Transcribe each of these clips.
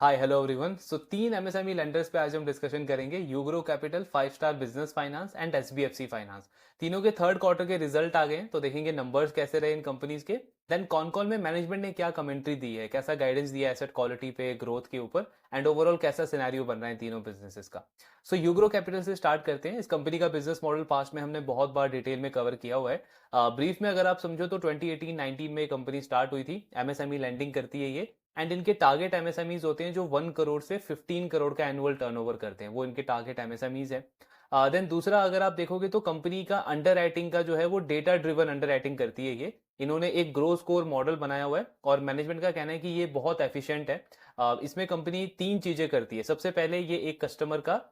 Hi hello everyone. सो तीन MSME lenders पे आज हम डिस्कशन करेंगे। Ugro capital, five star business finance and SBFC finance. तीनों के थर्ड क्वार्टर के रिजल्ट आ गए हैं, तो देखेंगे नंबर्स कैसे रहे इन कंपनीज के। देन कौन कौन में मैनेजमेंट ने क्या कमेंट्री दी है, कैसा गाइडेंस दिया है एसेट क्वालिटी पे, ग्रोथ के ऊपर, एंड ओवरऑल कैसा सिनेरियो बन रहा है तीनों बिजनेसेस का। सो यूग्रो कैपिटल से स्टार्ट करते हैं। इस कंपनी का बिजनेस मॉडल पास्ट में हमने बहुत बार डिटेल में कवर किया हुआ है। ब्रीफ में अगर आप समझो तो 2018-19 में कंपनी स्टार्ट हुई थी। एमएसएमई लैंडिंग करती है ये, एंड इनके टारगेट एमएसएमईज होते हैं जो 1 करोड़ से 15 करोड़ का एनुअल टर्नओवर करते हैं, वो इनके टारगेट एमएसएमईज है। देन दूसरा अगर आप देखोगे तो कंपनी का अंडर राइटिंग का जो है वो डेटा ड्रिवन अंडर राइटिंग करती है ये। इन्होंने एक ग्रो स्कोर मॉडल बनाया हुआ है और मैनेजमेंट का कहना है कि ये बहुत एफिशिएंट है। इसमें कंपनी तीन चीजें करती है। सबसे पहले ये एक कस्टमर का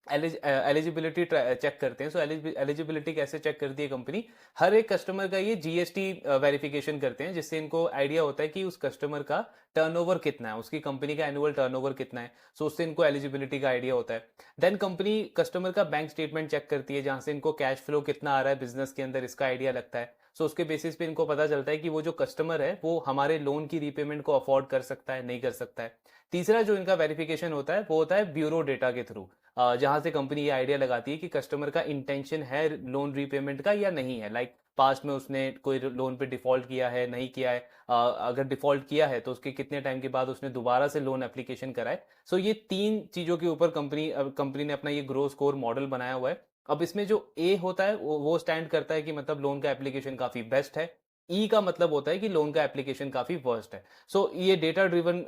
एलिजिबिलिटी चेक करते हैं। सो एलिजिबिलिटी कैसे चेक करती है कंपनी? हर एक कस्टमर का ये जीएसटी वेरिफिकेशन करते हैं, जिससे इनको आइडिया होता है कि उस कस्टमर का टर्नओवर कितना है, उसकी कंपनी का एनुअल टर्नओवर कितना है। सो उससे इनको एलिजिबिलिटी का आइडिया होता है। देन कंपनी कस्टमर का बैंक स्टेटमेंट चेक करती है, जहां से इनको कैश फ्लो कितना आ रहा है बिजनेस के अंदर, इसका आइडिया लगता है। सो उसके बेसिस पे इनको पता चलता है कि वो जो कस्टमर है वो हमारे लोन की रीपेमेंट को अफोर्ड कर सकता है, नहीं कर सकता है। तीसरा जो इनका वेरिफिकेशन होता है वो होता है ब्यूरो डेटा के थ्रू, जहां से कंपनी ये आइडिया लगाती है कि कस्टमर का इंटेंशन है लोन रीपेमेंट का या नहीं है। लाइक पास्ट में उसने कोई लोन पे डिफॉल्ट किया है, नहीं किया है। अगर डिफॉल्ट किया है तो उसके कितने टाइम के बाद उसने दोबारा से लोन एप्लीकेशन कराए। सो ये तीन चीजों के ऊपर कंपनी ने अपना ये ग्रो स्कोर मॉडल बनाया हुआ है। अब इसमें जो ए होता है वो स्टैंड करता है कि मतलब लोन का एप्लीकेशन काफी बेस्ट है। ई का मतलब होता है कि लोन का एप्लीकेशन काफी वर्स्ट है। सो ये data driven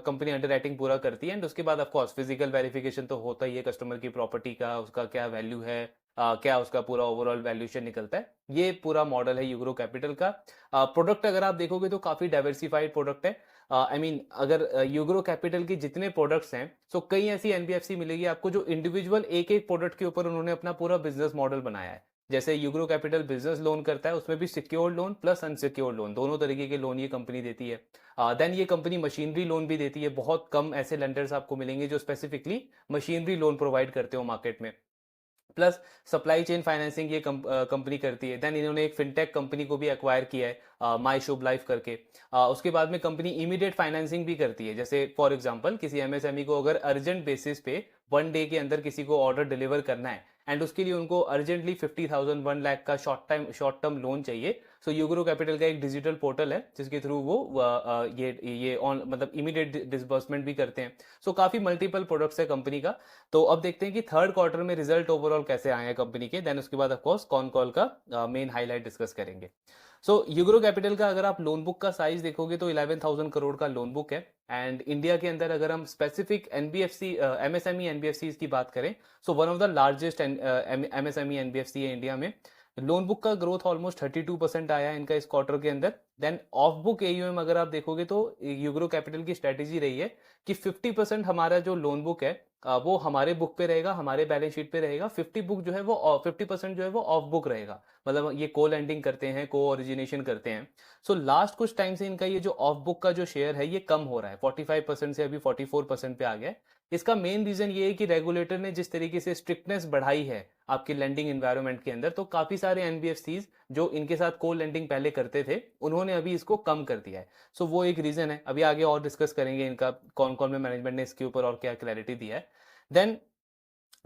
company under writing पूरा करती है। एंड उसके बाद ऑफ कोर्स फिजिकल वेरिफिकेशन तो होता ही है, कस्टमर की प्रॉपर्टी का, उसका क्या वैल्यू है, क्या उसका पूरा ओवरऑल वैल्यूएशन निकलता है। ये पूरा मॉडल है यूग्रो कैपिटल का। प्रोडक्ट अगर आप देखोगे तो काफी डाइवर्सिफाइड प्रोडक्ट है। आई मीन अगर यूग्रो कैपिटल के जितने प्रोडक्ट्स हैं, सो कई ऐसी एनबीएफसी मिलेगी आपको जो इंडिविजुअल एक एक प्रोडक्ट के ऊपर उन्होंने अपना पूरा बिजनेस मॉडल बनाया है। जैसे यूग्रो कैपिटल बिजनेस लोन करता है, उसमें भी secured loan plus unsecured loan, दोनों तरीके के लोन ये कंपनी देती है। देन ये कंपनी मशीनरी लोन भी देती है। बहुत कम ऐसे लेंडर्स आपको मिलेंगे जो स्पेसिफिकली मशीनरी लोन प्रोवाइड करते हो मार्केट में। प्लस सप्लाई चेन फाइनेंसिंग ये कंपनी करती है। देन इन्होंने एक फिनटेक कंपनी को भी एक्वायर किया है, माई शुभ लाइफ करके। उसके बाद में कंपनी इमीडिएट फाइनेंसिंग भी करती है। जैसे फॉर एग्जांपल किसी एमएसएमई को अगर अर्जेंट बेसिस पे 1 डे के अंदर किसी को ऑर्डर डिलीवर करना है एंड उसके लिए उनको अर्जेंटली 50,000 1 लाख का शॉर्ट टर्म लोन चाहिए। सो यूग्रो कैपिटल का एक डिजिटल पोर्टल है जिसके थ्रू वो ये ऑन मतलब इमीडिएट डिसबर्समेंट भी करते हैं। सो काफी मल्टीपल प्रोडक्ट्स है कंपनी का। तो अब देखते हैं कि थर्ड क्वार्टर में रिजल्ट ओवरऑल कैसे आए हैं कंपनी के। देन उसके बाद ऑफकोर्स कॉन कॉल का मेन हाईलाइट डिस्कस करेंगे। सो यूग्रो कैपिटल का अगर आप लोन बुक का साइज देखोगे तो 11,000 करोड़ का लोन बुक है। एंड इंडिया के अंदर अगर हम स्पेसिफिक एनबीएफसी एमएसएमई एनबीएफसी की बात करें, so one of the largest MSME NBFC है इंडिया में। लोन बुक का ग्रोथ ऑलमोस्ट 32% आया है इनका इस क्वार्टर के अंदर। देन ऑफ बुक एयूएम अगर आप देखोगे तो यूग्रो कैपिटल की स्ट्रेटेजी रही है कि 50% हमारा जो लोन बुक है वो हमारे बुक पे रहेगा, हमारे बैलेंस शीट पे रहेगा। 50% जो है वो ऑफ बुक रहेगा। मतलब ये को लैंडिंग करते हैं, को ओरिजिनेशन करते हैं। सो लास्ट कुछ टाइम से इनका ये जो ऑफ बुक का जो शेयर है ये कम हो रहा है, 45% से अभी 44% पे आ गया है। इसका मेन रीजन ये है कि रेगुलेटर ने जिस तरीके से स्ट्रिक्टनेस बढ़ाई है आपके लैंडिंग एनवायरनमेंट के अंदर, तो काफी सारे एनबीएफसीज जो इनके साथ को लैंडिंग पहले करते थे उन्होंने अभी इसको कम कर दिया है। सो वो एक रीजन है। अभी आगे और डिस्कस करेंगे इनका कौन कौन में मैनेजमेंट ने इसके ऊपर और क्या क्लैरिटी दिया है। देन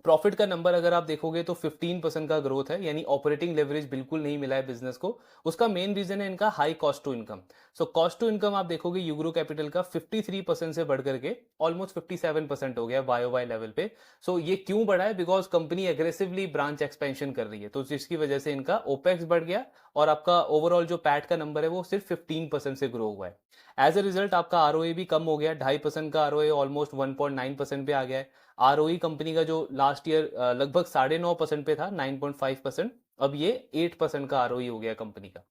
प्रॉफिट का नंबर अगर आप देखोगे तो 15% का ग्रोथ है, यानी ऑपरेटिंग लेवरेज बिल्कुल नहीं मिला है बिजनेस को। उसका मेन रीजन है इनका high cost to income. So cost to income आप देखोगे यूग्रो कैपिटल का 53% से बढ़ करके ऑलमोस्ट 57% हो गया वाई वाई लेवल पे। सो ये क्यों बढ़ा है? Because company aggressively branch expansion कर रही है, तो जिसकी वजह से इनका ओपेक्स बढ़ गया और आपका ओवरऑल जो पैट का नंबर है वो सिर्फ 15% से ग्रो हुआ है। एज अ रिजल्ट आपका आरओए भी कम हो गया, 2.5% का आरओए ऑलमोस्ट 1.9% पे आ गया है। आरओई कंपनी का जो लास्ट ईयर लगभग 9.5% पे था, 9.5%, अब ये 8% का आरओई हो गया कंपनी का।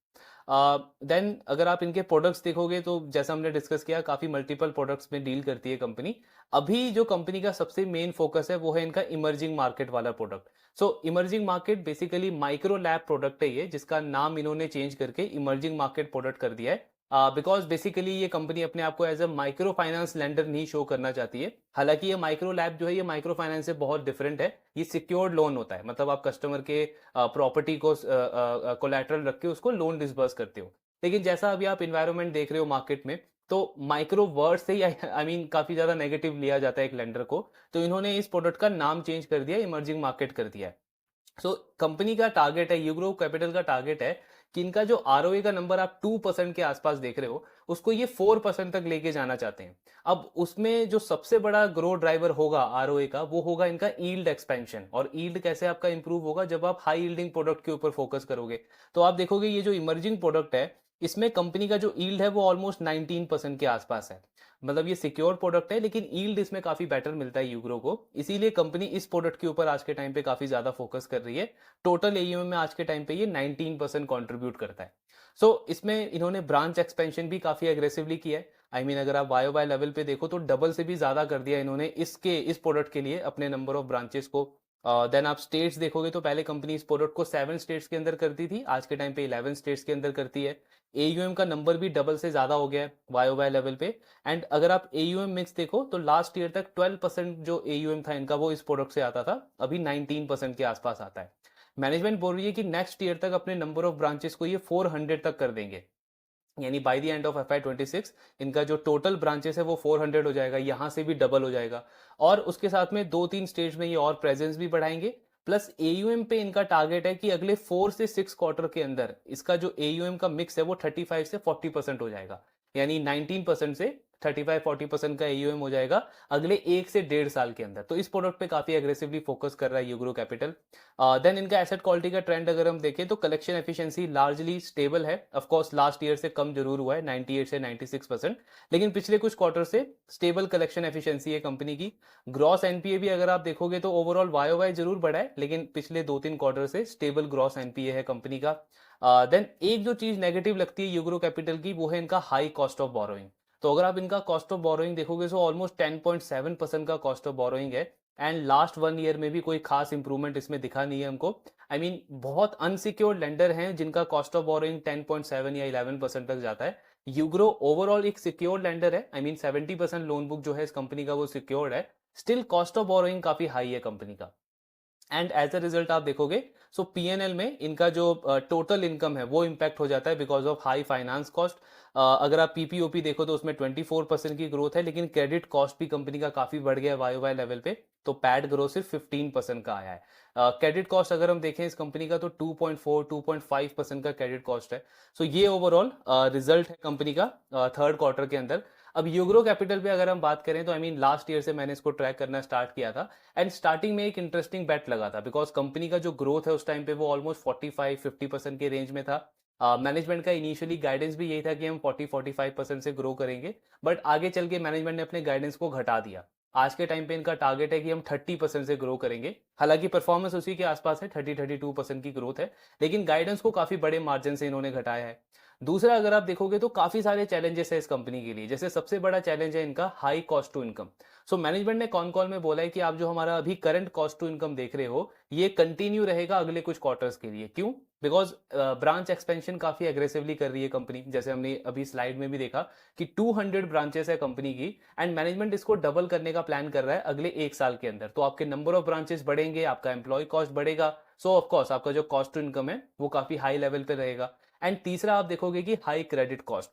देन अगर आप इनके प्रोडक्ट्स देखोगे तो जैसा हमने डिस्कस किया काफी मल्टीपल प्रोडक्ट्स में डील करती है कंपनी। अभी जो कंपनी का सबसे मेन फोकस है वो है इनका इमर्जिंग मार्केट वाला product. So emerging market basically micro LAP product है ये, जिसका नाम इन्होंने चेंज करके इमर्जिंग मार्केट प्रोडक्ट कर दिया है। बिकॉज बेसिकली ये कंपनी अपने आप को as a micro finance lender नहीं शो करना चाहती है। हालांकि ये माइक्रो लैब जो है ये माइक्रो फाइनेंस से बहुत डिफरेंट है। ये सिक्योर्ड लोन होता है, मतलब आप कस्टमर के प्रॉपर्टी को कोलैटरल रख के उसको लोन डिसबर्स करते हो। लेकिन जैसा अभी आप इन्वायरमेंट देख रहे हो मार्केट में, तो माइक्रो वर्ड से ही आई मीन काफी ज्यादा नेगेटिव लिया जाता है एक लेंडर को, तो इन्होंने इस प्रोडक्ट का नाम चेंज कर दिया, इमर्जिंग मार्केट कर दिया है। सो कंपनी का टारगेट है, यूग्रो कैपिटल का टारगेट है कि इनका जो आरओए का नंबर आप 2% के आसपास देख रहे हो, उसको ये 4% तक लेके जाना चाहते हैं। अब उसमें जो सबसे बड़ा ग्रो ड्राइवर होगा आरओए का, वो होगा इनका यील्ड एक्सपेंशन। और यील्ड कैसे आपका इंप्रूव होगा? जब आप हाई यील्डिंग प्रोडक्ट के ऊपर फोकस करोगे। तो आप देखोगे ये जो इमर्जिंग प्रोडक्ट है, इसमें कंपनी का जो यील्ड है वो ऑलमोस्ट 19% के आसपास है। मतलब ये सिक्योर प्रोडक्ट है, लेकिन यील्ड इसमें काफी बेटर मिलता है यूग्रो को, इसीलिए कंपनी इस प्रोडक्ट के ऊपर आज के टाइम पे काफी ज्यादा फोकस कर रही है। टोटल एयूएम में आज के टाइम पे ये 19% कंट्रीब्यूट करता है। सो इसमें इन्होंने ब्रांच एक्सपेंशन भी काफी एग्रेसिवली किया है। आई मीन अगर आप वाई वाई लेवल पे देखो तो डबल से भी ज्यादा कर दिया इन्होंने इस प्रोडक्ट के लिए अपने नंबर ऑफ ब्रांचेस को। देन आप स्टेट्स देखोगे तो पहले कंपनी इस प्रोडक्ट को 7 स्टेट्स के अंदर करती थी, आज के टाइम पे 11 स्टेट्स के अंदर करती है। एयूएम का नंबर भी डबल से ज्यादा हो गया है वाई वाई लेवल पे। एंड अगर आप एयूएम मिक्स देखो तो लास्ट ईयर तक 12% जो एयूएम था इनका वो इस प्रोडक्ट से आता था, अभी 19% के आसपास आता है। मैनेजमेंट बोल रही है कि नेक्स्ट ईयर तक अपने नंबर ऑफ ब्रांचेस को ये 400 तक कर देंगे, यानी by the end of FY26 इनका जो टोटल ब्रांचेस है वो 400 हो जाएगा, यहां से भी डबल हो जाएगा। और उसके साथ में 2-3 स्टेट्स में ये और प्रेजेंस भी बढ़ाएंगे। प्लस एयूएम पे इनका टारगेट है कि अगले 4 से 6 क्वार्टर के अंदर इसका जो एयूएम का मिक्स है वो 35 से 40% हो जाएगा, यानी 19% से 35-40% का एयूएम हो जाएगा अगले 1 से 1.5 साल के अंदर। तो इस प्रोडक्ट पे काफी एग्रेसिवली फोकस कर रहा है यूग्रो कैपिटल। देन इनका एसेट क्वालिटी का ट्रेंड अगर हम देखें तो कलेक्शन एफिशिएंसी लार्जली स्टेबल है। ऑफ कोर्स लास्ट ईयर से कम जरूर हुआ है 98 से 96%, लेकिन पिछले कुछ क्वार्टर से स्टेबल कलेक्शन एफिशिएंसी है कंपनी की। ग्रॉस एनपीए भी अगर आप देखोगे तो ओवरऑल वाई जरूर बढ़ा है, लेकिन पिछले 2-3 क्वार्टर से स्टेबल ग्रॉस एनपीए है कंपनी का। देन एक जो चीज नेगेटिव लगती है यूग्रो कैपिटल की, वो है इनका हाई कॉस्ट ऑफ बोरोइंग। तो अगर आप इनका कॉस्ट ऑफ बोरोइंग देखोगे तो ऑलमोस्ट 10.7% का कॉस्ट ऑफ बोरोइंग है। एंड लास्ट 1 ईयर में भी कोई खास इंप्रूवमेंट इसमें दिखा नहीं है हमको। आई मीन बहुत अनसिक्योर्ड लेंडर हैं जिनका कॉस्ट ऑफ बोरोइंग 10.7 या 11% तक जाता है। यूग्रो ओवरऑल एक सिक्योर्ड लेंडर है, आई मीन 70% लोन बुक जो है इस कंपनी का वो सिक्योर्ड है। स्टिल कॉस्ट ऑफ बोरोइंग काफी हाई है कंपनी का। एंड एज अ रिजल्ट आप देखोगे सो पीएनएल में इनका जो टोटल इनकम है वो इम्पैक्ट हो जाता है because of high finance cost. अगर आप पीपीओपी देखो तो उसमें 24% की ग्रोथ है, लेकिन क्रेडिट कॉस्ट भी कंपनी का काफी बढ़ गया है वाई वाई लेवल पे, तो पैड ग्रोथ सिर्फ 15% का आया है। क्रेडिट कॉस्ट अगर हम देखें इस कंपनी का तो 2.4-2.5% का क्रेडिट कॉस्ट है। सो ये ओवरऑल रिजल्ट है कंपनी का थर्ड क्वार्टर के अंदर। अब यूग्रो कैपिटल पे अगर हम बात करें तो आई मीन लास्ट ईयर से मैंने इसको ट्रैक करना स्टार्ट किया था। एंड स्टार्टिंग में एक इंटरेस्टिंग बेट लगा था बिकॉज कंपनी का जो ग्रोथ है उस टाइम पे वो ऑलमोस्ट 45-50% के रेंज में था। मैनेजमेंट का इनिशियली गाइडेंस भी यही था कि हम 40-45% से ग्रो करेंगे, बट आगे चल के मैनेजमेंट ने अपने गाइडेंस को घटा दिया। आज के टाइम पे इनका टारगेट है कि हम 30% से ग्रो करेंगे। हालांकि परफॉर्मेंस उसी के आसपास है, 30-32% की ग्रोथ है, लेकिन गाइडेंस को काफी बड़े मार्जिन से इन्होंने घटाया है। दूसरा अगर आप देखोगे तो काफी सारे चैलेंजेस है इस कंपनी के लिए। जैसे सबसे बड़ा चैलेंज है इनका high cost to income. So management ने कॉन कॉल में बोला है कि आप जो हमारा अभी करंट कॉस्ट टू इनकम देख रहे हो ये कंटिन्यू रहेगा अगले कुछ क्वार्टर्स के लिए। क्यों? बिकॉज ब्रांच एक्सपेंशन काफी एग्रेसिवली कर रही है कंपनी, जैसे हमने अभी स्लाइड में भी देखा कि 200 ब्रांचेस है कंपनी की। एंड मैनेजमेंट इसको डबल करने का प्लान कर रहा है अगले 1 साल के अंदर। तो आपके नंबर ऑफ ब्रांचेस बढ़ेंगे, आपका एम्प्लॉय कॉस्ट बढ़ेगा, सो ऑफकोर्स आपका जो कॉस्ट टू इनकम है वो काफी हाई लेवल पे रहेगा। एंड तीसरा आप देखोगे कि हाई क्रेडिट कॉस्ट।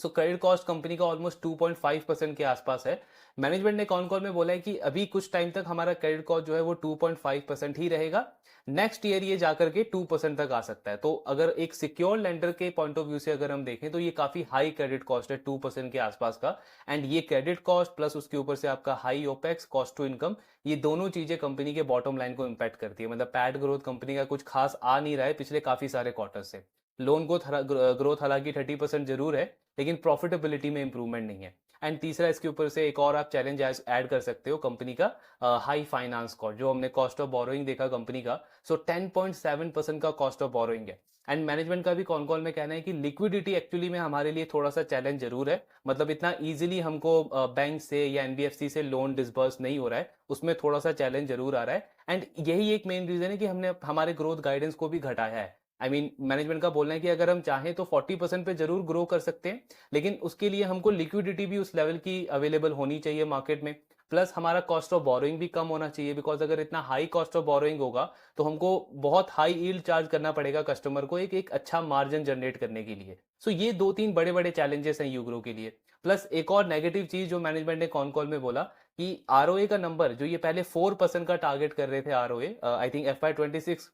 सो क्रेडिट कॉस्ट कंपनी का ऑलमोस्ट 2.5% के आसपास है। मैनेजमेंट ने कॉन कॉल में बोला है कि अभी कुछ टाइम तक हमारा क्रेडिट कॉस्ट जो है वो 2.5% ही रहेगा, नेक्स्ट ईयर ये जाकर के 2% तक आ सकता है। तो अगर एक सिक्योर लेंडर के पॉइंट ऑफ व्यू से अगर हम देखें तो ये काफी हाई क्रेडिट कॉस्ट है 2% के आसपास का। एंड ये क्रेडिट कॉस्ट प्लस उसके ऊपर से आपका high opex cost to income, ये दोनों चीजें कंपनी के बॉटम लाइन को इंपैक्ट करती है। मतलब पैड ग्रोथ कंपनी का कुछ खास आ नहीं रहा है पिछले काफी सारे क्वार्टर से। लोन ग्रोथ हालांकि 30% जरूर है, लेकिन प्रॉफिटेबिलिटी में इंप्रूवमेंट नहीं है। एंड तीसरा इसके ऊपर से एक और आप चैलेंज ऐड कर सकते हो कंपनी का हाई फाइनेंस कॉस्ट, जो हमने कॉस्ट ऑफ बोरोइंग देखा कंपनी का। सो 10.7% का कॉस्ट ऑफ बोरोइंग है। एंड मैनेजमेंट का भी कॉन कॉल में कहना है कि लिक्विडिटी एक्चुअली में हमारे लिए थोड़ा सा चैलेंज जरूर है। मतलब इतना इजीली हमको बैंक से या एनबीएफसी से लोन डिसबर्स नहीं हो रहा है, उसमें थोड़ा सा चैलेंज जरूर आ रहा है। एंड यही एक मेन रीजन है कि हमने हमारे ग्रोथ गाइडेंस को भी घटाया है। आई मीन मैनेजमेंट का बोलना है कि अगर हम चाहें तो 40% पे जरूर ग्रो कर सकते हैं, लेकिन उसके लिए हमको लिक्विडिटी भी उस लेवल की अवेलेबल होनी चाहिए मार्केट में। प्लस हमारा कॉस्ट ऑफ बोरोइंग भी कम होना चाहिए, बिकॉज अगर इतना हाई कॉस्ट ऑफ बोरोइंग होगा तो हमको बहुत हाई यील्ड चार्ज करना पड़ेगा कस्टमर को एक एक अच्छा मार्जिन जनरेट करने के लिए। सो ये 2-3 बड़े बड़े चैलेंजेस हैं यूग्रो के लिए। प्लस एक और नेगेटिव चीज जो मैनेजमेंट ने कॉन कॉल में बोला कि आरओए का नंबर जो ये पहले 4% का टारगेट कर रहे थे आरओए, आई थिंक FY 26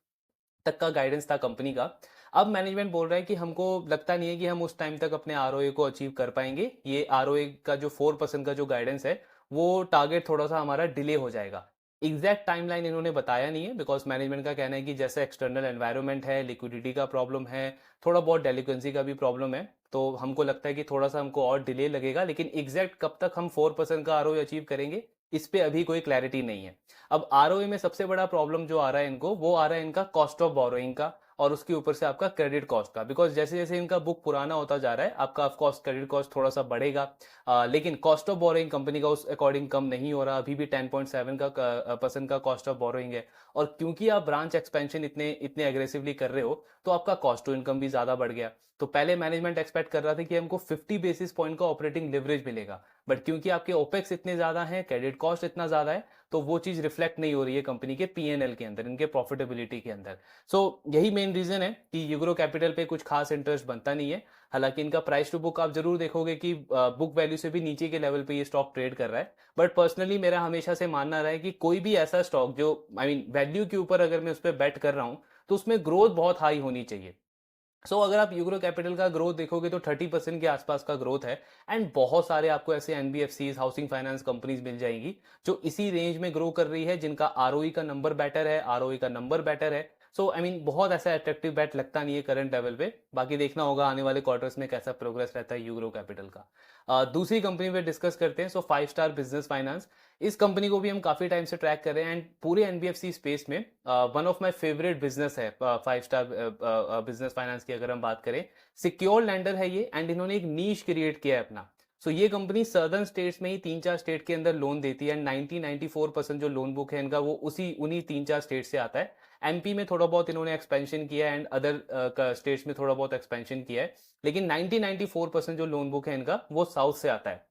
तक का गाइडेंस था कंपनी का। अब मैनेजमेंट बोल रहा है कि हमको लगता नहीं है कि हम उस टाइम तक अपने आरओए को अचीव कर पाएंगे। ये आरओए का जो 4% का जो गाइडेंस है वो टारगेट थोड़ा सा हमारा डिले हो जाएगा। एग्जैक्ट टाइमलाइन इन्होंने बताया नहीं है, बिकॉज मैनेजमेंट का कहना है कि जैसे एक्सटर्नल एनवायरनमेंट है, लिक्विडिटी का प्रॉब्लम है, थोड़ा बहुत डेलिक्वेंसी का भी प्रॉब्लम है, तो हमको लगता है कि थोड़ा सा हमको और डिले लगेगा, लेकिन एग्जैक्ट कब तक हम 4% का आरओए अचीव करेंगे इस पे अभी कोई क्लैरिटी नहीं है। अब आरओए में सबसे बड़ा प्रॉब्लम जो आ रहा है इनको, वो आ रहा है इनका कॉस्ट ऑफ बोरोइंग का और उसके ऊपर से आपका क्रेडिट कॉस्ट का। बिकॉज जैसे जैसे इनका बुक पुराना होता जा रहा है आपका ऑफकोर्स क्रेडिट कॉस्ट थोड़ा सा बढ़ेगा, लेकिन कॉस्ट ऑफ बोरोइंग कंपनी का उस अकॉर्डिंग कम नहीं हो रहा, अभी भी 10.7 का % का कॉस्ट ऑफ बोरोइंग है। और क्योंकि आप ब्रांच एक्सपेंशन इतने इतने एग्रेसिवली कर रहे हो तो आपका कॉस्ट टू इनकम भी ज्यादा बढ़ गया। तो पहले मैनेजमेंट एक्सपेक्ट कर रहा था कि हमको 50 बेसिस पॉइंट का ऑपरेटिंग लिवरेज मिलेगा, बट क्योंकि आपके ओपेक्स इतने ज्यादा हैं, क्रेडिट कॉस्ट इतना ज्यादा है, तो वो चीज रिफ्लेक्ट नहीं हो रही है कंपनी के पीएनएल के अंदर, इनके प्रॉफिटेबिलिटी के अंदर। यही मेन रीजन है कि यूग्रो कैपिटल पे कुछ खास इंटरेस्ट बनता नहीं है। हालांकि इनका प्राइस टू बुक आप जरूर देखोगे कि बुक वैल्यू से भी नीचे के लेवल पे ये स्टॉक ट्रेड कर रहा है। बट पर्सनली मेरा हमेशा से मानना रहा है कि कोई भी ऐसा स्टॉक जो वैल्यू के ऊपर अगर मैं उस पर बेट कर रहा हूं तो उसमें ग्रोथ बहुत हाई होनी चाहिए। अगर आप यूग्रो कैपिटल का ग्रोथ देखोगे तो 30% के आसपास का ग्रोथ है। एंड बहुत सारे आपको ऐसे एनबीएफसीज, हाउसिंग फाइनेंस कंपनीज मिल जाएंगी जो इसी रेंज में ग्रो कर रही है, जिनका आरओई का नंबर बेटर है, आरओई का नंबर बेटर है। बहुत ऐसा अट्रैक्टिव बेट लगता नहीं है करंट लेवल पे। बाकी देखना होगा आने वाले क्वार्टर्स में कैसा प्रोग्रेस रहता है यूग्रो कैपिटल का। दूसरी कंपनी पे डिस्कस करते हैं, 5 स्टार बिजनेस फाइनेंस। इस कंपनी को भी हम काफी टाइम से ट्रैक कर रहे हैं एंड पूरे एनबीएफसी स्पेस में one of my favourite business है 5 स्टार बिजनेस फाइनेंस की अगर हम बात करें। सिक्योर लैंडर है ये एंड इन्होंने एक नीश क्रिएट किया है अपना। ये कंपनी सर्दर्न स्टेट्स में ही 3-4 स्टेट के अंदर लोन देती है एंड 90-94% जो लोन बुक है इनका वो उसी उन्हीं 3-4 स्टेट से आता है। एमपी में थोड़ा बहुत इन्होंने एक्सपेंशन किया है एंड अदर स्टेट्स में थोड़ा बहुत एक्सपेंशन किया है, लेकिन 90-94% जो लोन बुक है इनका वो साउथ से आता है।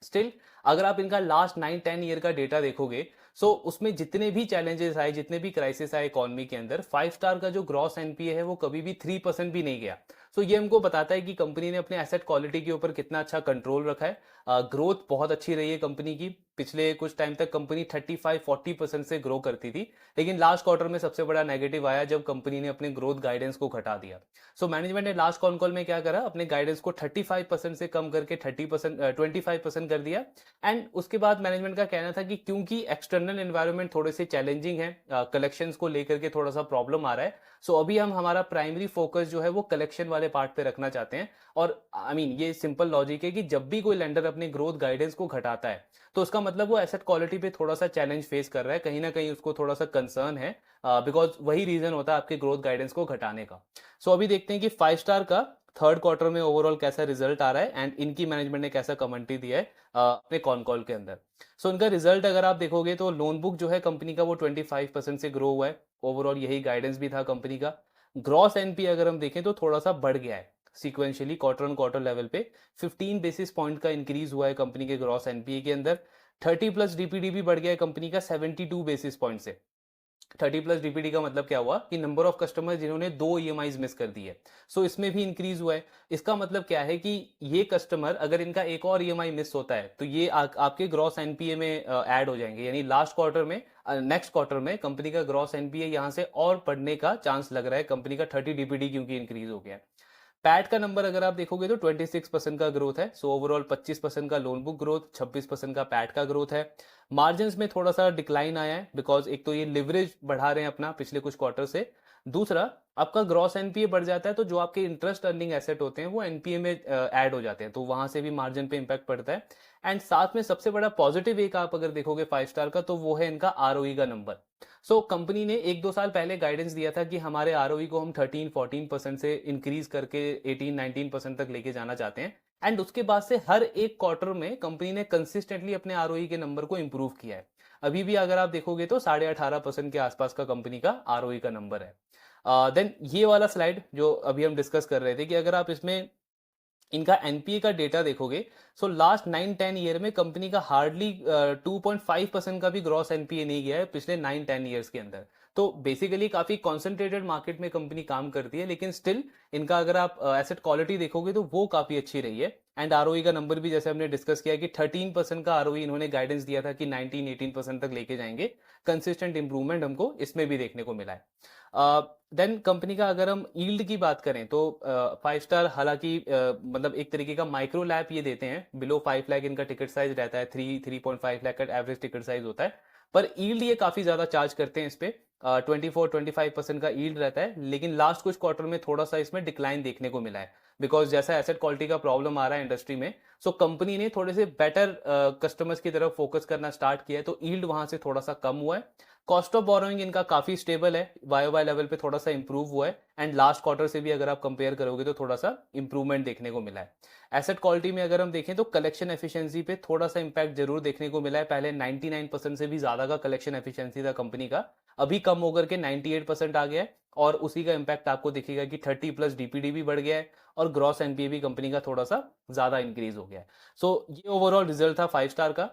स्टिल अगर आप इनका लास्ट 9-10 ईयर का डेटा देखोगे, उसमें जितने भी चैलेंजेस आए, जितने भी क्राइसिस आए इकोनॉमी के अंदर, 5 स्टार का जो ग्रॉस एनपीए है वो कभी भी 3% भी नहीं गया। ये हमको बताता है कि कंपनी ने अपने एसेट क्वालिटी के ऊपर कितना अच्छा कंट्रोल रखा है। ग्रोथ बहुत अच्छी रही है कंपनी की। पिछले कुछ टाइम तक कंपनी 35-40% से ग्रो करती थी, लेकिन लास्ट क्वार्टर में सबसे बड़ा नेगेटिव आया जब कंपनी ने अपने ग्रोथ गाइडेंस को घटा दिया। मैनेजमेंट ने लास्ट कॉन कॉल में क्या करा, अपने गाइडेंस को 35% से कम करके 25% कर दिया। एंड उसके बाद मैनेजमेंट का कहना था कि क्योंकि एक्सटर्नल एनवायरनमेंट थोड़े से चैलेंजिंग है, कलेक्शंस को लेकर के थोड़ा सा प्रॉब्लम आ रहा है, अभी हम हमारा प्राइमरी फोकस जो है वो कलेक्शन वाले पार्ट पे रखना चाहते हैं। और ये सिंपल लॉजिक है कि जब भी कोई लेंडर अपने ग्रोथ गाइडेंस को घटाता है तो उसका मतलब वो एसेट क्वालिटी पे थोड़ा सा चैलेंज फेस कर रहा है, कहीं ना कहीं उसको थोड़ा सा कंसर्न है, बिकॉज वही रीजन होता है आपके ग्रोथ गाइडेंस को घटाने का। अभी देखते हैं कि 5 स्टार का थर्ड क्वार्टर में ओवरऑल कैसा रिजल्ट आ रहा है एंड इनकी मैनेजमेंट ने कैसा कमेंट्री दिया है अपने कॉन कॉल के अंदर। इनका रिजल्ट अगर आप देखोगे तो लोन बुक जो है कंपनी का वो 25% से ग्रो हुआ है, ओवरऑल यही गाइडेंस भी था कंपनी का। ग्रॉस एनपी अगर हम देखें तो थोड़ा सा बढ़ गया है sequentially, quarter on quarter level पे 15 बेसिस पॉइंट का इंक्रीज हुआ है कंपनी के ग्रॉस एनपीए के अंदर। 30+ डीपीडी भी बढ़ गया है कंपनी का 72 बेसिस पॉइंट से। 30+ डीपीडी का मतलब क्या हुआ कि नंबर ऑफ कस्टमर जिन्होंने 2 ईएमआई मिस कर दी है, इसमें भी इंक्रीज हुआ है। इसका मतलब क्या है कि ये कस्टमर अगर इनका एक और ईएमआई मिस होता है तो ये आपके ग्रॉस एनपीए में ऐड हो जाएंगे, यानी लास्ट क्वार्टर में नेक्स्ट क्वार्टर में कंपनी का ग्रॉस एनपीए यहां से और बढ़ने का चांस लग रहा है कंपनी का 30 डीपीडी क्योंकि इंक्रीज हो गया है। पैट का नंबर अगर आप देखोगे तो 26% का ग्रोथ है, ओवरऑल 25% का लोन बुक ग्रोथ, 26% का पैट का ग्रोथ है। मार्जिन में थोड़ा सा डिक्लाइन आया है बिकॉज एक तो ये लिवरेज बढ़ा रहे हैं अपना पिछले कुछ क्वार्टर से, दूसरा आपका ग्रॉस एनपीए बढ़ जाता है तो जो आपके इंटरेस्ट अर्निंग एसेट होते हैं वो एनपीए में ऐड हो जाते हैं, तो वहां से भी मार्जिन पे इंपैक्ट पड़ता है। एंड साथ में सबसे बड़ा पॉजिटिव एक आप अगर देखोगे 5 स्टार का तो वो है इनका आरओई का नंबर। कंपनी ने 1-2 साल पहले गाइडेंस दिया था कि हमारे आरओई को हम 13-14% से इंक्रीज करके 18-19% तक लेके जाना चाहते हैं। एंड उसके बाद से हर एक क्वार्टर में कंपनी ने कंसिस्टेंटली अपने आरओई के नंबर को इंप्रूव किया है। अभी भी अगर आप देखोगे तो 18.5% के आसपास का कंपनी का आरओई का नंबर है। देन ये वाला स्लाइड जो अभी हम डिस्कस कर रहे थे कि अगर आप इसमें इनका एनपीए का डेटा देखोगे, सो लास्ट 9-10 ईयर में कंपनी का हार्डली 2.5% का भी ग्रॉस एनपीए नहीं गया है पिछले 9-10 ईयर्स के अंदर। तो बेसिकली काफी कॉन्सेंट्रेटेड मार्केट में कंपनी काम करती है, लेकिन स्टिल इनका अगर आप एसेट क्वालिटी देखोगे तो वो काफी अच्छी रही है। एंड आरओई का नंबर भी जैसे हमने डिस्कस किया कि 13% का आरओई इन्होंने गाइडेंस दिया था कि 19-18% तक लेके जाएंगे। कंसिस्टेंट इंप्रूवमेंट हमको इसमें भी देखने को मिला है। देन कंपनी का अगर हम यील्ड की बात करें तो 5 स्टार हालांकि मतलब एक तरीके का माइक्रो लैप ये देते हैं, बिलो 5 लाख इनका टिकट साइज रहता है, 3.5 लाख का एवरेज टिकट साइज होता है। पर यील्ड ये काफी ज्यादा चार्ज करते हैं इस पे, 24-25% का यील्ड रहता है, लेकिन लास्ट कुछ क्वार्टर में थोड़ा सा इसमें डिक्लाइन देखने को मिला है, बिकॉज जैसा एसेट क्वालिटी का प्रॉब्लम आ रहा है इंडस्ट्री में, सो कंपनी ने थोड़े से बेटर कस्टमर्स की तरफ फोकस करना स्टार्ट किया है, तो यील्ड वहां से थोड़ा सा कम हुआ है। कॉस्ट ऑफ बोरोइंग इनका काफी स्टेबल है, वाई लेवल पे थोड़ा सा इंप्रूव हुआ है, एंड लास्ट क्वार्टर से भी अगर आप कंपेयर करोगे तो थोड़ा सा इंप्रूवमेंट देखने को मिला है। एसेट क्वालिटी में अगर हम देखें तो कलेक्शन एफिशिएंसी पे थोड़ा सा इंपैक्ट जरूर देखने को मिला है। पहले 99% से भी ज्यादा का कलेक्शन एफिशिएंसी था कंपनी का, अभी कम होकर के 98% आ गया है, और उसी का इंपैक्ट आपको दिखेगा कि 30+ डीपीडी भी बढ़ गया है, और ग्रॉस एनपीए भी कंपनी का थोड़ा सा ज्यादा इंक्रीज हो गया है। सो ये ओवरऑल रिजल्ट था 5 स्टार का।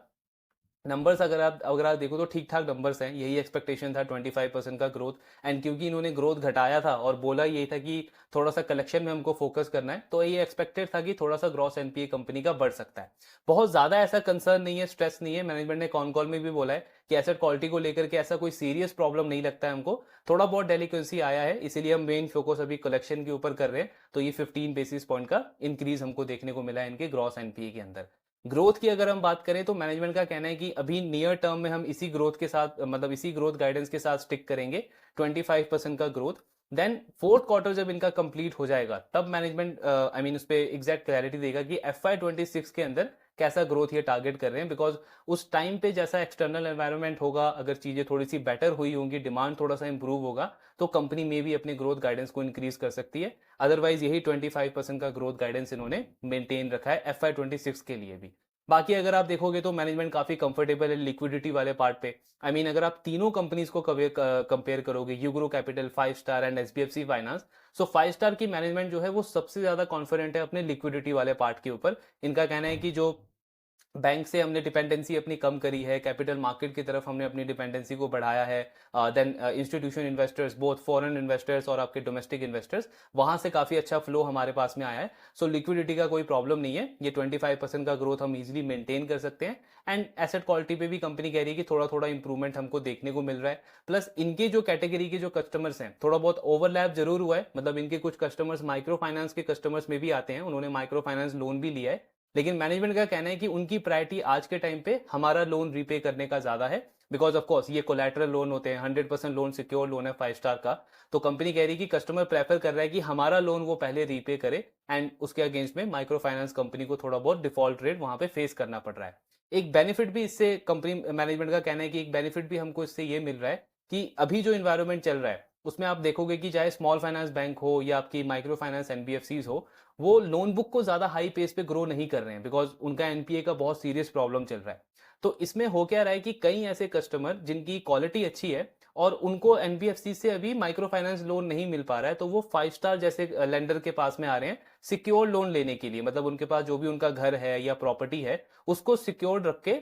नंबर्स अगर आप देखो तो ठीक ठाक नंबर्स हैं, यही एक्सपेक्टेशन था 25% का ग्रोथ। एंड क्योंकि इन्होंने ग्रोथ घटाया था और बोला यही था कि थोड़ा सा कलेक्शन में हमको फोकस करना है, तो ये एक्सपेक्टेड था कि थोड़ा सा ग्रॉस एनपीए कंपनी का बढ़ सकता है। बहुत ज्यादा ऐसा कंसर्न नहीं है, स्ट्रेस नहीं है। मैनेजमेंट ने कॉन कॉल में भी बोला है कि एसेट क्वालिटी को लेकर के ऐसा कोई सीरियस प्रॉब्लम नहीं लगता है हमको, थोड़ा बहुत डेलिक्वेंसी आया है, इसीलिए हम मेन फोकस अभी कलेक्शन के ऊपर कर रहे हैं। तो ये 15 बेसिस पॉइंट का इंक्रीज हमको देखने को मिला है इनके ग्रॉस एनपीए के अंदर। ग्रोथ की अगर हम बात करें तो मैनेजमेंट का कहना है कि अभी नियर टर्म में हम इसी ग्रोथ के साथ, मतलब इसी ग्रोथ गाइडेंस के साथ स्टिक करेंगे, 25% का ग्रोथ। देन फोर्थ क्वार्टर जब इनका कंप्लीट हो जाएगा तब मैनेजमेंट आई मीन उस पर एग्जैक्ट क्लैरिटी देगा कि FY26 के अंदर कैसा ग्रोथ ये टारगेट कर रहे हैं, बिकॉज उस टाइम पे जैसा एक्सटर्नल एनवायरनमेंट होगा, अगर चीजें थोड़ी सी बेटर हुई होंगी, डिमांड थोड़ा सा इंप्रूव होगा, तो कंपनी में भी अपने ग्रोथ गाइडेंस को इंक्रीज कर सकती है। अदरवाइज यही 25% का ग्रोथ गाइडेंस इन्होंने मेंटेन रखा है FY26 के लिए भी। बाकी अगर आप देखोगे तो मैनेजमेंट काफी कंफर्टेबल है लिक्विडिटी वाले पार्ट पे। आई मीन अगर आप तीनों कंपनीज को कंपेयर करोगे, Ugro capital, 5 star and HDFC finance, so 5 star की मैनेजमेंट जो है वो सबसे ज्यादा कॉन्फिडेंट है अपने लिक्विडिटी वाले पार्ट के ऊपर। इनका कहना है कि जो बैंक से हमने डिपेंडेंसी अपनी कम करी है, कैपिटल मार्केट की तरफ हमने अपनी डिपेंडेंसी को बढ़ाया है, then institution investors, both foreign investors और आपके डोमेस्टिक इन्वेस्टर्स, वहां से काफी अच्छा फ्लो हमारे पास में आया है। सो लिक्विडिटी का कोई प्रॉब्लम नहीं है, ये 25% का ग्रोथ हम इजिली मेंटेन कर सकते हैं। एंड एसेट क्वालिटी पे भी कंपनी कह रही है कि थोड़ा थोड़ा इंप्रूवमेंट हमको देखने को मिल रहा है। प्लस इनके जो कैटेगरी के जो कस्टमर्स हैं, थोड़ा बहुत ओवरलैप जरूर हुआ है, मतलब इनके कुछ कस्टमर्स माइक्रो फाइनेंस के कस्टमर्स में भी आते हैं, उन्होंने माइक्रो फाइनेंस लोन भी लिया है, लेकिन मैनेजमेंट का कहना है कि उनकी प्रायोरिटी आज के टाइम पे हमारा लोन रीपे करने का ज्यादा है, बिकॉज ऑफ कोर्स ये कोलैटरल लोन होते हैं, 100% लोन सिक्योर लोन है 5 स्टार का। तो कंपनी कह रही है कि कस्टमर प्रेफर कर रहा है कि हमारा लोन वो पहले रीपे करे, एंड उसके अगेंस्ट में माइक्रो फाइनेंस कंपनी को थोड़ा बहुत डिफॉल्ट रेट वहां पे फेस करना पड़ रहा है। एक बेनिफिट भी इससे कंपनी मैनेजमेंट का कहना है कि एक बेनिफिट भी हमको इससे ये मिल रहा है कि अभी जो इन्वायरमेंट चल रहा है उसमें आप देखोगे कि चाहे स्मॉल फाइनेंस बैंक हो या आपकी माइक्रो फाइनेंस एनबीएफसीज हो, वो लोन बुक को ज्यादा हाई पेस पे ग्रो नहीं कर रहे हैं, बिकॉज उनका एनपीए का बहुत सीरियस प्रॉब्लम चल रहा है। तो इसमें हो क्या रहा है कि कई ऐसे कस्टमर जिनकी क्वालिटी अच्छी है और उनको एनबीएफसी से अभी माइक्रो फाइनेंस लोन नहीं मिल पा रहा है, तो वो 5 स्टार जैसे लेंडर के पास में आ रहे हैं सिक्योर लोन लेने के लिए, मतलब उनके पास जो भी उनका घर है या प्रॉपर्टी है उसको सिक्योर रख के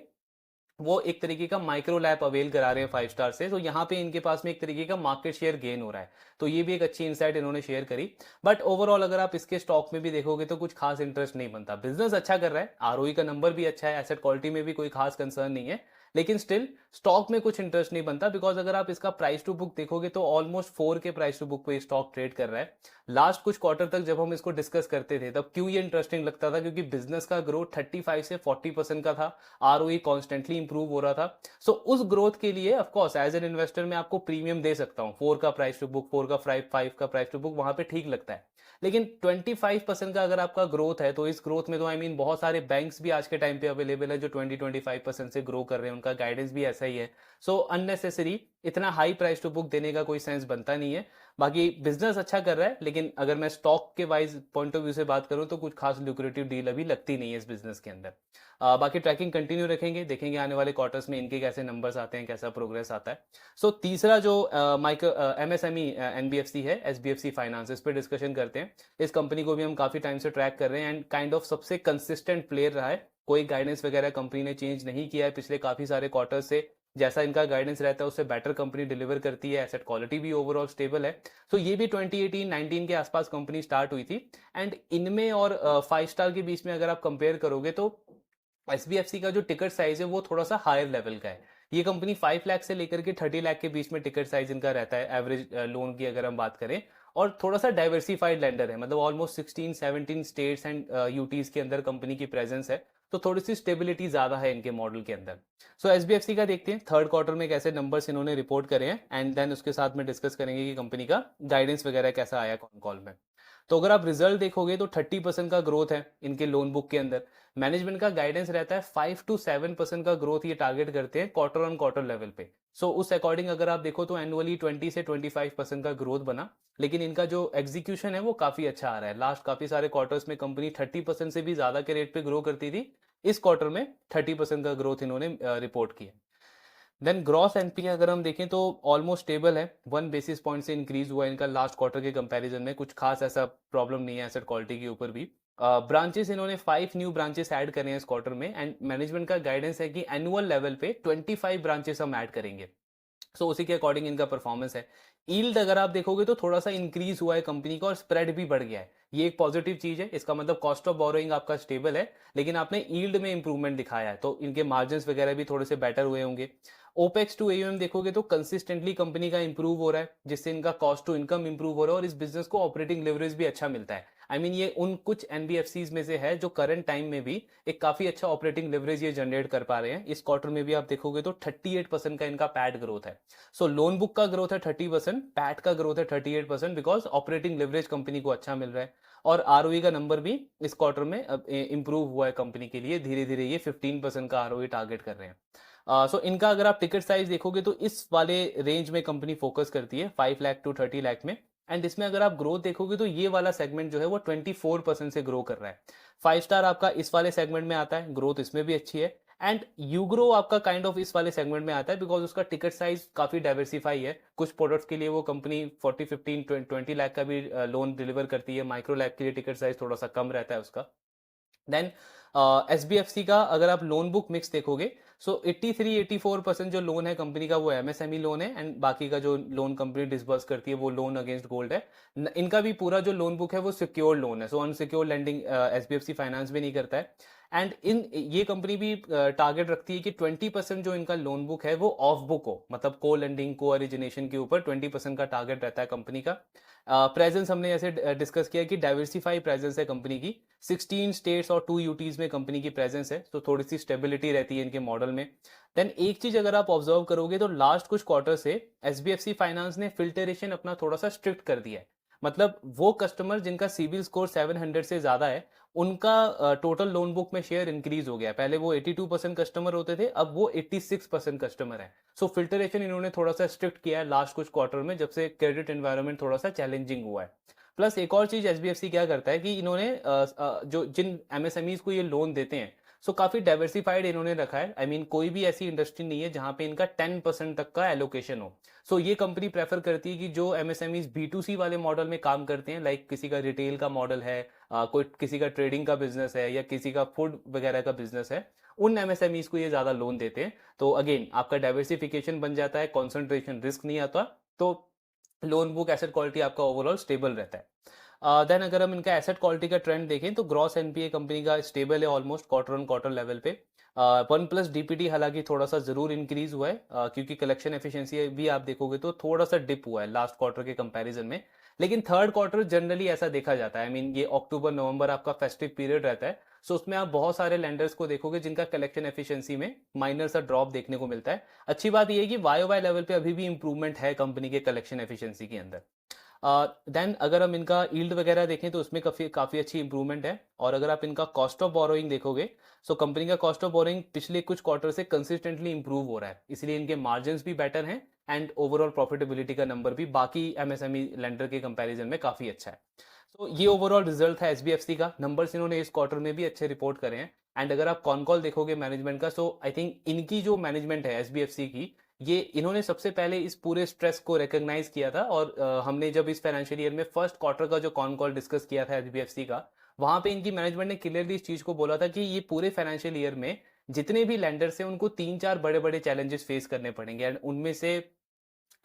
वो एक तरीके का माइक्रो लैब अवेल करा रहे हैं 5 स्टार से। तो यहाँ पे इनके पास में एक तरीके का मार्केट शेयर गेन हो रहा है, तो ये भी एक अच्छी इनसाइट इन्होंने शेयर करी। बट ओवरऑल अगर आप इसके स्टॉक में भी देखोगे तो कुछ खास इंटरेस्ट नहीं बनता, बिजनेस अच्छा कर रहा है, आरओई का नंबर भी अच्छा है, एसेट क्वालिटी में भी कोई खास कंसर्न नहीं है, लेकिन स्टिल स्टॉक में कुछ इंटरेस्ट नहीं बनता, बिकॉज अगर आप इसका प्राइस टू बुक देखोगे तो ऑलमोस्ट 4 के प्राइस टू बुक पे स्टॉक ट्रेड कर रहा है। लास्ट कुछ क्वार्टर तक जब हम इसको डिस्कस करते थे तब क्यों ये इंटरेस्टिंग लगता था, क्योंकि बिजनेस का ग्रोथ 35 से 40% का था, आरओई कॉन्स्टेंटली इंप्रूव हो रहा था। सो उस ग्रोथ के लिए ऑफकोर्स एज एन इन्वेस्टर मैं आपको प्रीमियम दे सकता हूँ, 4 का प्राइस टू बुक, 4 का 5 का प्राइस टू बुक वहां पे ठीक लगता है। लेकिन 25% का अगर आपका ग्रोथ है तो इस ग्रोथ में तो आई मीन बहुत सारे बैंक्स भी आज के टाइम पे अवेलेबल है जो 20-25% से ग्रो कर रहे हैं, उनका गाइडेंस भी ऐसा ही है। सो अननेसेसरी इतना हाई प्राइस टू बुक देने का कोई सेंस बनता नहीं है। बाकी बिजनेस अच्छा कर रहा है, लेकिन अगर मैं स्टॉक के वाइज पॉइंट ऑफ व्यू से बात करूं तो कुछ खास लुक्रेटिव डील अभी लगती नहीं है इस बिजनेस के अंदर। बाकी ट्रैकिंग कंटिन्यू रखेंगे, देखेंगे आने वाले क्वार्टर्स में इनके कैसे नंबर्स आते हैं, कैसा प्रोग्रेस आता है। सो तीसरा जो माइक्रो एमएसएमई एनबीएफसी है, एसबीएफसी फाइनेंस, इस पर डिस्कशन करते हैं। इस कंपनी को भी हम काफी टाइम से ट्रैक कर रहे हैं एंड काइंड ऑफ सबसे कंसिस्टेंट प्लेयर रहा है। कोई गाइडेंस वगैरह कंपनी ने चेंज नहीं किया है पिछले काफी सारे क्वार्टर से। जैसा इनका गाइडेंस रहता है उससे बेटर कंपनी डिलीवर करती है, एसेट क्वालिटी भी ओवरऑल स्टेबल है। तो ये भी 2018-19 के आसपास कंपनी स्टार्ट हुई थी एंड इनमें और 5 स्टार के बीच में अगर आप कंपेयर करोगे तो एसबीएफसी का जो टिकट साइज है वो थोड़ा सा हायर लेवल का है। ये कंपनी 5 लाख से लेकर के 30 लाख के बीच में टिकट साइज इनका रहता है एवरेज लोन की अगर हम बात करें। और थोड़ा सा डाइवर्सिफाइड लेंडर है, मतलब ऑलमोस्ट 16-17 स्टेट्स एंड यूटीज के अंदर कंपनी की प्रेजेंस है। तो थोड़ी सी स्टेबिलिटी ज्यादा है इनके मॉडल के अंदर। सो एसबीएफसी का देखते हैं थर्ड क्वार्टर में कैसे नंबर्स इन्होंने रिपोर्ट करे हैं एंड देन उसके साथ में डिस्कस करेंगे कि कंपनी का गाइडेंस वगैरह कैसा आया कॉन कॉल में। तो अगर आप रिजल्ट देखोगे तो 30% का ग्रोथ है इनके लोन बुक के अंदर। मैनेजमेंट का गाइडेंस रहता है 5 to 7% का ग्रोथ ये टारगेट करते हैं क्वार्टर ऑन क्वार्टर लेवल पे। सो उस अकॉर्डिंग अगर आप देखो तो एनुअली 20 से 25% का ग्रोथ बना। लेकिन इनका जो एग्जीक्यूशन है वो काफी अच्छा आ रहा है। लास्ट काफी सारे क्वार्टर्स में कंपनी 30% से भी ज्यादा के रेट पे ग्रो करती थी। इस क्वार्टर में 30% का ग्रोथ इन्होंने रिपोर्ट किया। देन ग्रॉस एनपी अगर हम देखें तो ऑलमोस्ट स्टेबल है, 1 बेसिस पॉइंट से इंक्रीज हुआ है इनका लास्ट क्वार्टर के कंपैरिजन में। कुछ खास ऐसा प्रॉब्लम नहीं है एसेट क्वालिटी के ऊपर भी। ब्रांचेस इन्होंने 5 न्यू ब्रांचेस ऐड करे हैं इस क्वार्टर में एंड मैनेजमेंट का गाइडेंस है कि एनुअल लेवल पे 25 ब्रांचेस हम ऐड करेंगे। सो उसी के अकॉर्डिंग इनका परफॉर्मेंस है। ईल्ड अगर आप देखोगे तो थोड़ा सा इंक्रीज हुआ है कंपनी का और स्प्रेड भी बढ़ गया है। ये एक पॉजिटिव चीज है, इसका मतलब कॉस्ट ऑफ बोरोइंग आपका स्टेबल है लेकिन आपने ईल्ड में इंप्रूवमेंट दिखाया है, तो इनके मार्जिन वगैरह भी थोड़े से बेटर हुए होंगे। ओपेक्स टू एयूएम देखोगे तो कंसिस्टेंटली कंपनी का इंप्रूव हो रहा है, जिससे इनका कॉस्ट टू इनकम इंप्रूव हो रहा है और इस बिजनेस को ऑपरेटिंग लेवरेज भी अच्छा मिलता है। ये उन कुछ एनबीएफसीज में से है जो करंट टाइम में भी एक काफी अच्छा ऑपरेटिंग लेवरेज ये जनरेट कर पा रहे हैं। इस क्वार्टर में भी आप देखोगे तो 38% का इनका पैट ग्रोथ है। सो लोन बुक का ग्रोथ है 30%, पैट का ग्रोथ है 38%, बिकॉज ऑपरेटिंग लेवरेज कंपनी को अच्छा मिल रहा है। और आरओई का नंबर भी इस क्वार्टर में इंप्रूव हुआ है कंपनी के लिए, धीरे धीरे ये 15% का आरओई टारगेट कर रहे हैं। सो इनका अगर आप टिकट साइज देखोगे तो इस वाले रेंज में कंपनी फोकस करती है 5 लाख to 30 लाख में। एंड इसमें अगर आप ग्रोथ देखोगे तो ये वाला सेगमेंट जो है वो 24% से ग्रो कर रहा है। 5 स्टार आपका इस वाले सेगमेंट में आता है, ग्रोथ इसमें भी अच्छी है। एंड यूग्रो आपका काइंड ऑफ इस वाले सेगमेंट में आता है बिकॉज उसका टिकट साइज काफी डाइवर्सिफाई है। कुछ प्रोडक्ट्स के लिए वो कंपनी 40, 15, 20 लाख का भी लोन डिलीवर करती है। माइक्रो लाख के लिए टिकट साइज थोड़ा सा कम रहता है उसका। देन एसबीएफसी का अगर आप लोन बुक मिक्स देखोगे सो 83-84% जो लोन है कंपनी का वो एमएसएमई लोन है एंड बाकी का जो लोन कंपनी डिसबर्स करती है वो लोन अगेंस्ट गोल्ड है। इनका भी पूरा जो लोन बुक है वो सिक्योर्ड लोन है, सो अनसिक्योर्ड लेंडिंग एसबीएफसी फाइनेंस भी नहीं करता है। एंड इन ये कंपनी भी टारगेट रखती है कि 20% जो इनका लोन बुक है वो ऑफ बुक हो, मतलब को लेंडिंग को ओरिजिनेशन के ऊपर 20% का टारगेट रहता है कंपनी का। प्रेजेंस हमने ऐसे डिस्कस किया कि डाइवर्सिफाई प्रेजेंस है कंपनी की, 16 स्टेट्स और 2 यूटीज में कंपनी की प्रेजेंस है, तो थोड़ी सी स्टेबिलिटी रहती है इनके मॉडल में। देन एक चीज अगर आप ऑब्जर्व करोगे तो लास्ट कुछ क्वार्टर से एसबीएफसी फाइनेंस ने फिल्टरेशन अपना थोड़ा सा स्ट्रिक्ट कर दिया है। मतलब वो कस्टमर जिनका सिबिल स्कोर 700 से ज्यादा है उनका टोटल लोन बुक में शेयर इंक्रीज हो गया है। पहले वो 82% कस्टमर होते थे, अब वो 86% कस्टमर है। सो फिल्टरेशन इन्होंने थोड़ा सा स्ट्रिक्ट किया है लास्ट कुछ क्वार्टर में, जब से क्रेडिट एनवायरनमेंट थोड़ा सा चैलेंजिंग हुआ है। प्लस एक और चीज एसबीएफसी क्या करता है कि इन्होंने जो जिन एमएसएमईज को ये लोन देते हैं सो काफी डाइवर्सिफाइड इन्होंने रखा है। कोई भी ऐसी इंडस्ट्री नहीं है जहां पे इनका 10% तक का एलोकेशन हो। सो ये कंपनी प्रेफर करती है कि जो एमएसएमईज B2C वाले मॉडल में काम करते हैं, लाइक किसी का रिटेल का मॉडल है, कोई किसी का ट्रेडिंग का बिजनेस है या किसी का फूड वगैरह का बिजनेस है, उन एमएसएमईज को ये ज्यादा लोन देते हैं। तो अगेन आपका डाइवर्सिफिकेशन बन जाता है, कॉन्सेंट्रेशन रिस्क नहीं आता, तो लोन बुक एसेट क्वालिटी आपका ओवरऑल स्टेबल रहता है। देन अगर हम इनका एसेट क्वालिटी का ट्रेंड देखें तो ग्रॉस एनपीए कंपनी का स्टेबल है almost quarter on quarter level पे। 1+ डीपीटी हालांकि थोड़ा सा जरूर इंक्रीज हुआ है, क्योंकि कलेक्शन एफिशिएंसी भी आप देखोगे तो थोड़ा सा डिप हुआ है लास्ट क्वार्टर के कंपैरिजन में। लेकिन थर्ड क्वार्टर जनरली ऐसा देखा जाता है, ये अक्टूबर नवंबर आपका फेस्टिव पीरियड रहता है, सो उसमें आप बहुत सारे लेंडर्स को देखोगे जिनका कलेक्शन एफिशिएंसी में माइनर सा ड्रॉप देखने को मिलता है। अच्छी बात यह है कि वाई वाई लेवल पे अभी भी इंप्रूवमेंट है कंपनी के कलेक्शन एफिशिएंसी के अंदर। देन अगर हम इनका यील्ड वगैरह देखें तो उसमें काफी काफी अच्छी इंप्रूवमेंट है। और अगर आप इनका कॉस्ट ऑफ बोरोइंग देखोगे सो कंपनी का कॉस्ट ऑफ बोरोइंग पिछले कुछ क्वार्टर से कंसिस्टेंटली इंप्रूव हो रहा है, इसलिए इनके मार्जिन भी बेटर हैं एंड ओवरऑल प्रॉफिटेबिलिटी का नंबर भी बाकी एमएसएमई लेंडर के कंपैरिजन में काफी अच्छा है। तो ये ओवरऑल रिजल्ट था एसबीएफसी का। नंबर्स इन्होंने इस क्वार्टर में भी अच्छे रिपोर्ट करे हैं। एंड अगर आप कॉन कॉल देखोगे मैनेजमेंट का, सो आई थिंक इनकी जो मैनेजमेंट है एसबीएफसी की, ये इन्होंने सबसे पहले इस पूरे स्ट्रेस को रिकॉग्नाइज किया था। और हमने जब इस फाइनेंशियल ईयर में फर्स्ट क्वार्टर का जो कॉन कॉल डिस्कस किया था एचबीएफसी का, वहां पे इनकी मैनेजमेंट ने क्लियरली इस चीज को बोला था कि ये पूरे फाइनेंशियल ईयर में जितने भी लैंडर्स हैं उनको 3-4 बड़े बड़े चैलेंजेस फेस करने पड़ेंगे। एंड उनमें से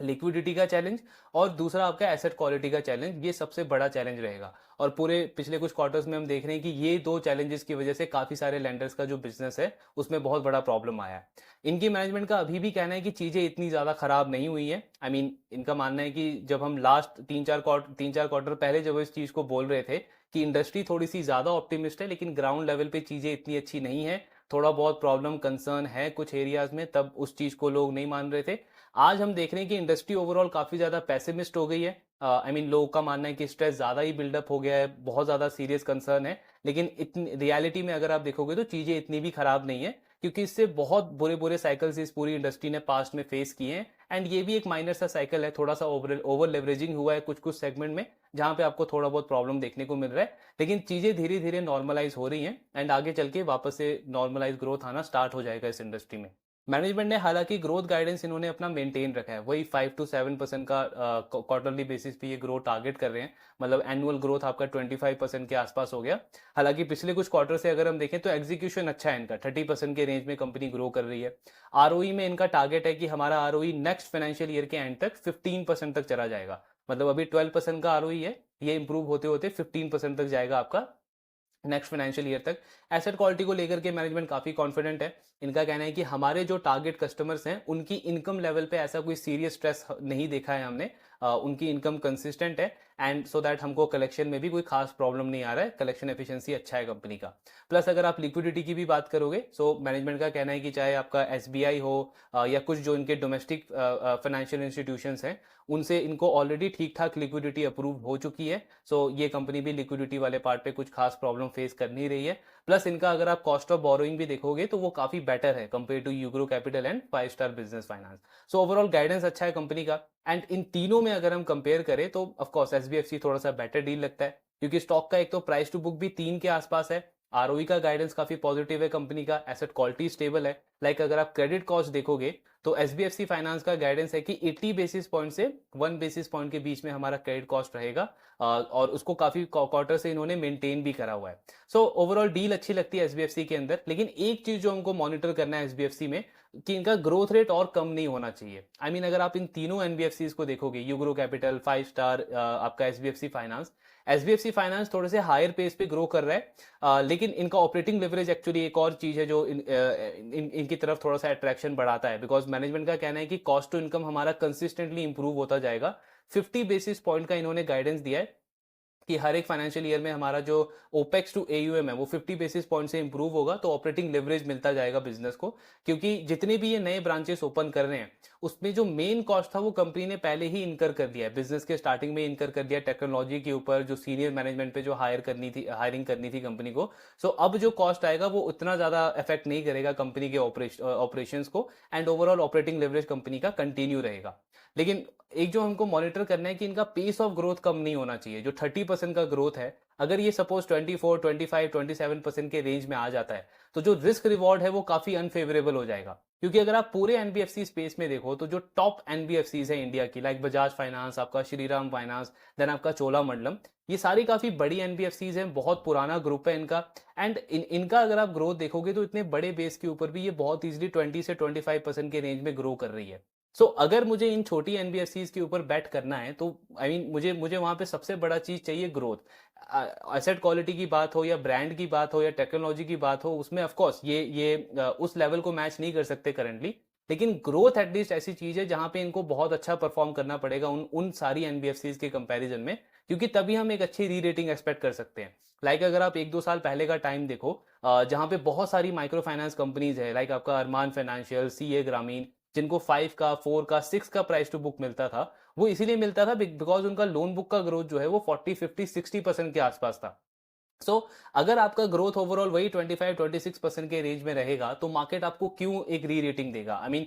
लिक्विडिटी का चैलेंज और दूसरा आपका एसेट क्वालिटी का चैलेंज, ये सबसे बड़ा चैलेंज रहेगा। और पूरे पिछले कुछ क्वार्टर्स में हम देख रहे हैं कि ये दो चैलेंजेस की वजह से काफी सारे लेंडर्स का जो बिजनेस है उसमें बहुत बड़ा प्रॉब्लम आया है। इनकी मैनेजमेंट का अभी भी कहना है कि चीजें इतनी ज्यादा खराब नहीं हुई है। आई मीन इनका मानना है कि जब हम लास्ट 3-4 क्वार्टर पहले जब इस चीज को बोल रहे थे कि इंडस्ट्री थोड़ी सी ज्यादा ऑप्टिमिस्ट है, लेकिन ग्राउंड लेवल पे चीजें इतनी अच्छी नहीं है, थोड़ा बहुत प्रॉब्लम कंसर्न है कुछ एरियाज में, तब उस चीज को लोग नहीं मान रहे थे। आज हम देख रहे हैं कि इंडस्ट्री ओवरऑल काफी ज्यादा पेसिमिस्ट हो गई है। आई मीन लोगों का मानना है कि स्ट्रेस ज्यादा ही बिल्डअप हो गया है, बहुत ज्यादा सीरियस कंसर्न है। लेकिन इतनी रियलिटी में अगर आप देखोगे तो चीजें इतनी भी खराब नहीं है, क्योंकि इससे बहुत बुरे बुरे साइकिल्स इस पूरी इंडस्ट्री ने पास्ट में फेस किए हैं। एंड ये भी एक माइनर सा साइकिल है, थोड़ा सा ओवर लेवरेजिंग हुआ है कुछ कुछ सेगमेंट में, जहां पे आपको थोड़ा बहुत प्रॉब्लम देखने को मिल रहा है। लेकिन चीजें धीरे धीरे नॉर्मलाइज हो रही हैं एंड आगे चल के वापस से नॉर्मलाइज ग्रोथ आना स्टार्ट हो जाएगा इस इंडस्ट्री में। मैनेजमेंट ने हालांकि ग्रोथ गाइडेंस इन्होंने अपना मेंटेन रखा है, वही 5 to 7% का क्वार्टरली बेसिस पे ये ग्रोथ टारगेट कर रहे हैं। मतलब एनुअल ग्रोथ आपका 25% के आसपास हो गया। हालांकि पिछले कुछ क्वार्टर से अगर हम देखें तो एग्जीक्यूशन अच्छा है इनका, 30% के रेंज में कंपनी ग्रो कर रही है। आरओई में इनका टारगेट है कि हमारा आरओई नेक्स्ट फाइनेंशियल ईयर के एंड तक 15% तक चला जाएगा। मतलब अभी 12% का आरओई है, ये इंप्रूव होते होते 15% तक जाएगा आपका नेक्स्ट फाइनेंशियल ईयर तक। एसेट क्वालिटी को लेकर के मैनेजमेंट काफी कॉन्फिडेंट है। इनका कहना है कि हमारे जो टारगेट कस्टमर्स हैं उनकी इनकम लेवल पे ऐसा कोई सीरियस स्ट्रेस नहीं देखा है हमने। उनकी इनकम कंसिस्टेंट है एंड सो दैट हमको कलेक्शन में भी कोई खास प्रॉब्लम नहीं आ रहा है, कलेक्शन एफिशिएंसी अच्छा है कंपनी का। प्लस अगर आप लिक्विडिटी की भी बात करोगे, सो मैनेजमेंट का कहना है कि चाहे आपका एसबीआई हो या कुछ जो इनके डोमेस्टिक फाइनेंशियल इंस्टीट्यूशंस हैं, उनसे इनको ऑलरेडी ठीक ठाक लिक्विडिटी अप्रूव हो चुकी है। सो ये कंपनी भी लिक्विडिटी वाले पार्ट पे कुछ खास प्रॉब्लम फेस कर नहीं रही है। प्लस इनका अगर आप कॉस्ट ऑफ बोरोइंग भी देखोगे तो वो काफी बेटर है compare to UGRO capital and 5 star business finance. So overall guidance अच्छा है कंपनी का। एंड इन तीनों में अगर हम कंपेयर करें तो ऑफकोर्स एसबीएफसी थोड़ा सा बेटर डील लगता है, क्योंकि स्टॉक का एक तो प्राइस टू बुक भी 3 के आसपास है, आरओई का गाइडेंस काफी पॉजिटिव है कंपनी का, एसेट क्वालिटी स्टेबल है। अगर आप क्रेडिट कॉस्ट देखोगे तो एसबीएफसी फाइनेंस का गाइडेंस है कि 80 बेसिस पॉइंट से 1 बेसिस पॉइंट के बीच में हमारा क्रेडिट कॉस्ट रहेगा। और उसको काफी क्वार्टर से इन्होंने मेंटेन भी करा हुआ है। सो ओवरऑल डील अच्छी लगती है एसबीएफसी के अंदर। लेकिन एक चीज जो हमको मॉनिटर करना है एसबीएफसी में, कि इनका ग्रोथ रेट और कम नहीं होना चाहिए। आई मीन अगर आप इन तीनों एनबीएफसी को देखोगे, यूग्रो कैपिटल, 5 स्टार, आपका एसबीएफसी फाइनेंस थोड़े से हायर पेस पे ग्रो कर रहा है। लेकिन इनका ऑपरेटिंग लेवरेज एक्चुअली एक और चीज है जो इनकी तरफ थोड़ा सा अट्रैक्शन बढ़ाता है, बिकॉज मैनेजमेंट का कहना है कि कॉस्ट टू इनकम हमारा कंसिस्टेंटली इंप्रूव होता जाएगा। 50 बेसिस पॉइंट का इन्होंने गाइडेंस दिया है कि हर एक फाइनेंशियल ईयर में हमारा जो ओपेक्स टू एयूएम है वो 50 बेसिस पॉइंट से इंप्रूव होगा, तो ऑपरेटिंग लेवरेज मिलता जाएगा बिजनेस को। क्योंकि जितने भी ये नए ब्रांचेस ओपन कर रहे हैं उसमें जो मेन कॉस्ट था वो कंपनी ने पहले ही इनकर कर दिया है, बिजनेस के स्टार्टिंग में इनकर कर दिया टेक्नोलॉजी के ऊपर, जो सीनियर मैनेजमेंट पे जो हायरिंग करनी थी कंपनी को। सो अब जो कॉस्ट आएगा वो उतना ज्यादा इफेक्ट नहीं करेगा कंपनी के ऑपरेशन को, and overall operating leverage company का कंटिन्यू रहेगा। लेकिन एक जो हमको मॉनिटर करना है कि इनका पेस ऑफ ग्रोथ कम नहीं होना चाहिए। जो 30% का ग्रोथ है, अगर ये सपोज 24, 25, 27% के रेंज में आ जाता है तो जो रिस्क रिवॉर्ड है वो काफी अनफेवरेबल हो जाएगा। क्योंकि अगर आप पूरे एनबीएफसी स्पेस में देखो तो जो टॉप एनबीएफसी है इंडिया की, लाइक बजाज फाइनेंस, आपका श्रीराम फाइनेंस, देन आपका चोलामंडलम, ये सारी काफी बड़ी एनबीएफसी हैं, बहुत पुराना ग्रुप है इनका। एंड इनका अगर आप ग्रोथ देखोगे तो इतने बड़े बेस के ऊपर भी ये बहुत इजीली 20 से 25% के रेंज में ग्रो कर रही है। अगर मुझे इन छोटी एनबीएफसी के ऊपर बेट करना है तो आई मीन मुझे मुझे वहां पे सबसे बड़ा चीज चाहिए ग्रोथ। एसेट क्वालिटी की बात हो या ब्रांड की बात हो या टेक्नोलॉजी की बात हो, उसमें ऑफ कोर्स ये उस लेवल को मैच नहीं कर सकते करंटली। लेकिन ग्रोथ एटलीस्ट ऐसी चीज है जहां पे इनको बहुत अच्छा परफॉर्म करना पड़ेगा उन उन सारी एनबीएफसी के कंपैरिजन में, क्योंकि तभी हम एक अच्छी री रेटिंग एक्सपेक्ट कर सकते हैं। अगर आप 1-2 साल पहले का टाइम देखो, जहां पे बहुत सारी माइक्रो फाइनेंस कंपनीज है, लाइक आपका अरमान फाइनेंशियल, सीए ग्रामीण, जिनको 5 का, 4 का, 6 का प्राइस टू बुक मिलता था, वो इसीलिए मिलता था बिकॉज उनका लोन बुक का ग्रोथ जो है वो 40, 50, 60% के आसपास था। अगर आपका ग्रोथ ओवरऑल वही 25-26% के रेंज में रहेगा तो मार्केट आपको क्यों एक री रेटिंग देगा? आई मीन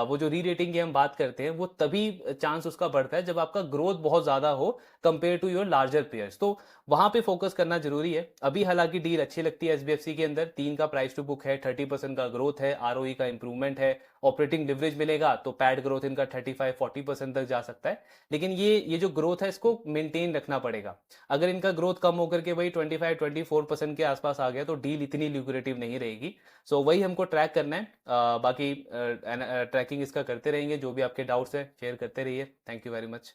वो जो री रेटिंग की हम बात करते हैं वो तभी चांस उसका बढ़ता है जब आपका ग्रोथ बहुत ज्यादा हो compare to your larger peers. तो वहां पे फोकस करना जरूरी है। अभी हालांकि डील अच्छी लगती है एसबीएफसी के अंदर, 3 का प्राइस टू बुक है, 30% का ग्रोथ है, आरओई का इंप्रूवमेंट है, ऑपरेटिंग लिवरेज मिलेगा तो पैड ग्रोथ इनका 35-40% तक जा सकता है। लेकिन ये जो ग्रोथ है इसको मेंटेन रखना पड़ेगा। अगर इनका ग्रोथ कम होकर के वही 25-24% के आसपास आ गया तो डील इतनी ल्यूक्रेटिव नहीं रहेगी। वही हमको ट्रैक करना है। बाकी ट्रैकिंग इसका करते रहेंगे। जो भी आपके डाउट्स है शेयर करते रहिए। Thank you very much.